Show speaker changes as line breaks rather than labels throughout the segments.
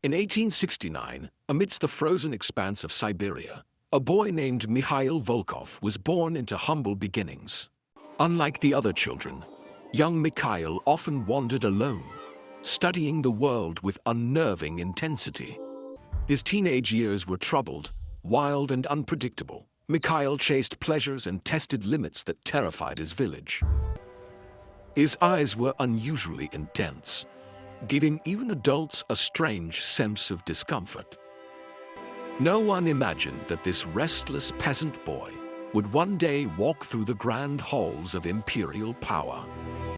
In 1869, amidst the frozen expanse of Siberia, a boy named Mikhail Volkov was born into humble beginnings. Unlike the other children, young Mikhail often wandered alone, studying the world with unnerving intensity. His teenage years were troubled, wild and unpredictable. Mikhail chased pleasures and tested limits that terrified his village. His eyes were unusually intense, giving even adults a strange sense of discomfort. No one imagined that this restless peasant boy would one day walk through the grand halls of imperial power.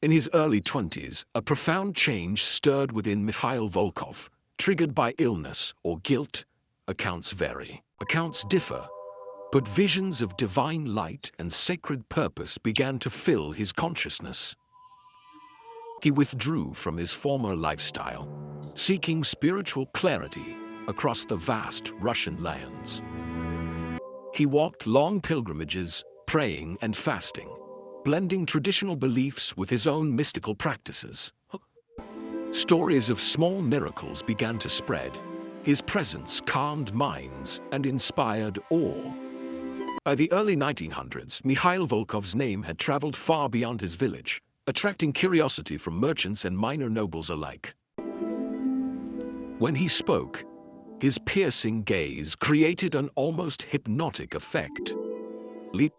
In his early 20s, a profound change stirred within Mikhail Volkov, triggered by illness or guilt. Accounts vary. Accounts differ, but visions of divine light and sacred purpose began to fill his consciousness. He withdrew from his former lifestyle, seeking spiritual clarity across the vast Russian lands. He walked long pilgrimages, praying and fasting, blending traditional beliefs with his own mystical practices. Stories of small miracles began to spread. His presence calmed minds and inspired awe. By the early 1900s, Mikhail Volkov's name had traveled far beyond his village, attracting curiosity from merchants and minor nobles alike. When he spoke, his piercing gaze created an almost hypnotic effect.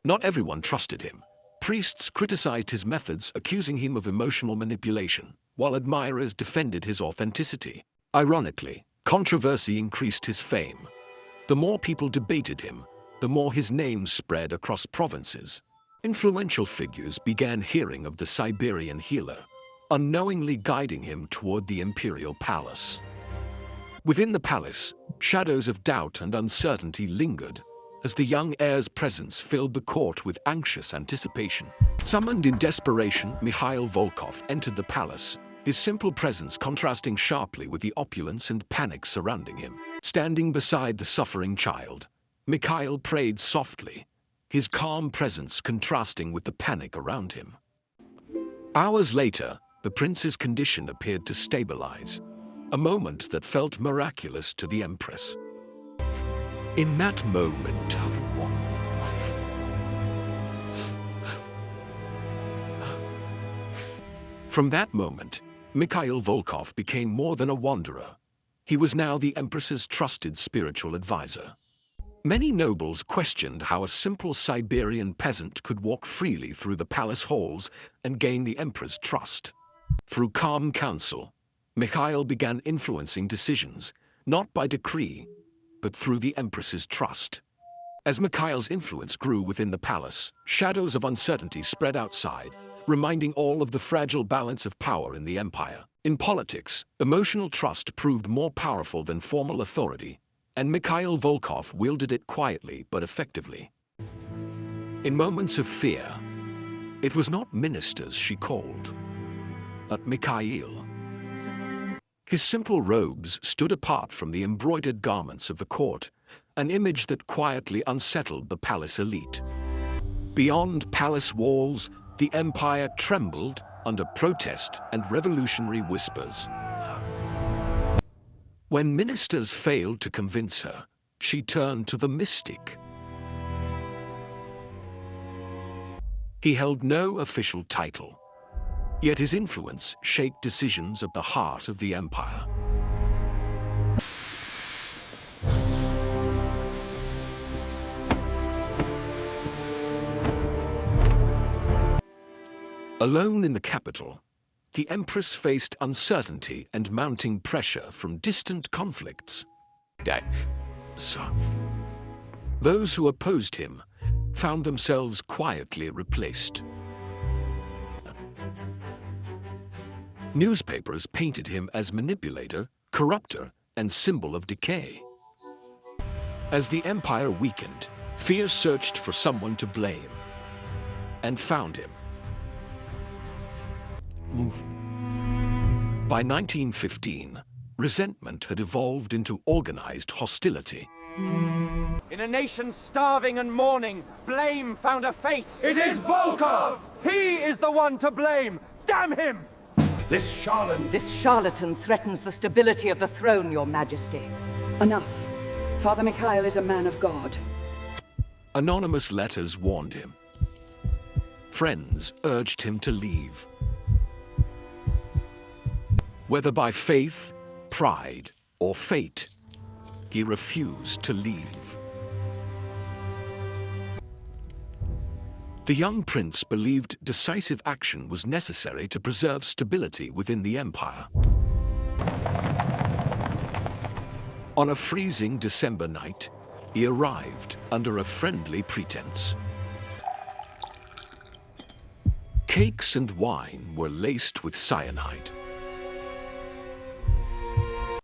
Not everyone trusted him. Priests criticized his methods, accusing him of emotional manipulation, while admirers defended his authenticity. Ironically, controversy increased his fame. The more people debated him, the more his name spread across provinces. Influential figures began hearing of the Siberian healer, unknowingly guiding him toward the imperial palace. Within the palace, shadows of doubt and uncertainty lingered as the young heir's presence filled the court with anxious anticipation. Summoned in desperation, Mikhail Volkov entered the palace, his simple presence contrasting sharply with the opulence and panic surrounding him. Standing beside the suffering child, Mikhail prayed softly, his calm presence contrasting with the panic around him. Hours later, the prince's condition appeared to stabilize, a moment that felt miraculous to the empress. In that moment of warmth, from that moment, Mikhail Volkov became more than a wanderer. He was now the empress's trusted spiritual advisor. Many nobles questioned how a simple Siberian peasant could walk freely through the palace halls and gain the emperor's trust. Through calm counsel, Mikhail began influencing decisions, not by decree, but through the empress's trust. As Mikhail's influence grew within the palace, shadows of uncertainty spread outside, reminding all of the fragile balance of power in the empire. In politics, emotional trust proved more powerful than formal authority, and Mikhail Volkov wielded it quietly but effectively. In moments of fear, it was not ministers she called, but Mikhail. His simple robes stood apart from the embroidered garments of the court, an image that quietly unsettled the palace elite. Beyond palace walls, the empire trembled under protest and revolutionary whispers. When ministers failed to convince her, she turned to the mystic. He held no official title, yet his influence shaped decisions at the heart of the empire. Alone in the capital, the empress faced uncertainty and mounting pressure from distant conflicts. Those who opposed him found themselves quietly replaced. Newspapers painted him as manipulator, corrupter, and symbol of decay. As the empire weakened, fear searched for someone to blame, and found him. By 1915, resentment had evolved into organized hostility.
In a nation starving and mourning, blame found a face.
It is Volkov!
He is the one to blame! Damn him! This charlatan...
This charlatan threatens the stability of the throne, Your Majesty.
Enough. Father Mikhail is a man of God.
Anonymous letters warned him. Friends urged him to leave. Whether by faith, pride, or fate, he refused to leave. The young prince believed decisive action was necessary to preserve stability within the empire. On a freezing December night, he arrived under a friendly pretense. Cakes and wine were laced with cyanide.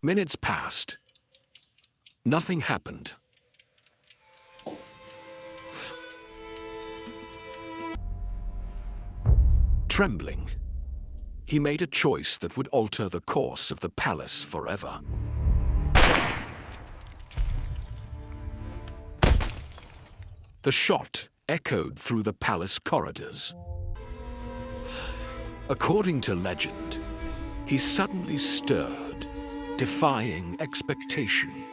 Minutes passed. Nothing happened. Trembling, he made a choice that would alter the course of the palace forever. The shot echoed through the palace corridors. According to legend, he suddenly stirred, defying expectation.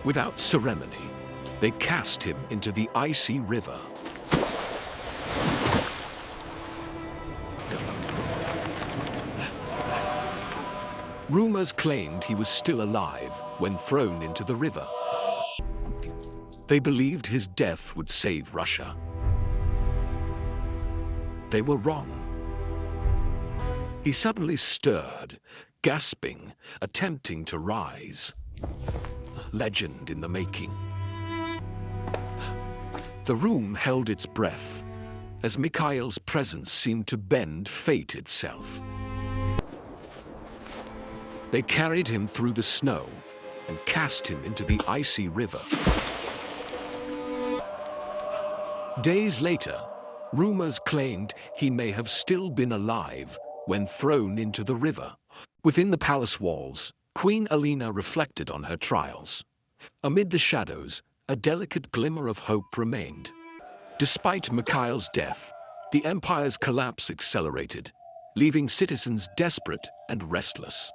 Without ceremony, they cast him into the icy river. Rumors claimed he was still alive when thrown into the river. They believed his death would save Russia. They were wrong. He suddenly stirred, gasping, attempting to rise. Legend in the making. The room held its breath as Mikhail's presence seemed to bend fate itself. They carried him through the snow and cast him into the icy river. Days later, rumors claimed he may have still been alive when thrown into the river. Within the palace walls, Queen Alina reflected on her trials. Amid the shadows, a delicate glimmer of hope remained. Despite Mikhail's death, the empire's collapse accelerated, leaving citizens desperate and restless.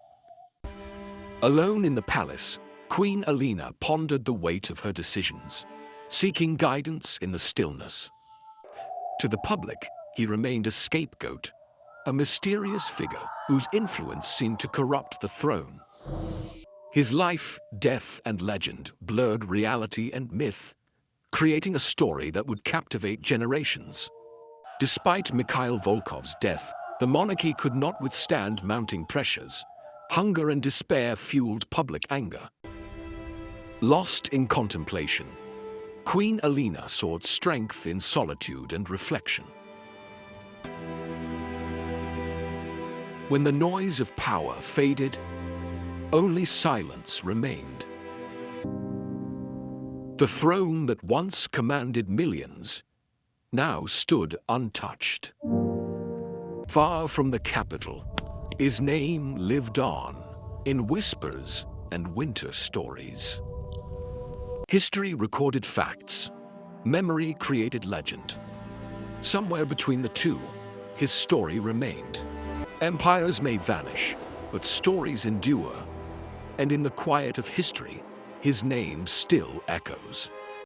Alone in the palace, Queen Alina pondered the weight of her decisions, seeking guidance in the stillness. To the public, he remained a scapegoat, a mysterious figure whose influence seemed to corrupt the throne. His life, death, and legend blurred reality and myth, creating a story that would captivate generations. Despite Mikhail Volkov's death, the monarchy could not withstand mounting pressures. Hunger and despair fueled public anger. Lost in contemplation, Queen Alina sought strength in solitude and reflection. When the noise of power faded, only silence remained. The throne that once commanded millions now stood untouched. Far from the capital, his name lived on in whispers and winter stories. History recorded facts, memory created legend. Somewhere between the two, his story remained. Empires may vanish, but stories endure, and in the quiet of history, his name still echoes.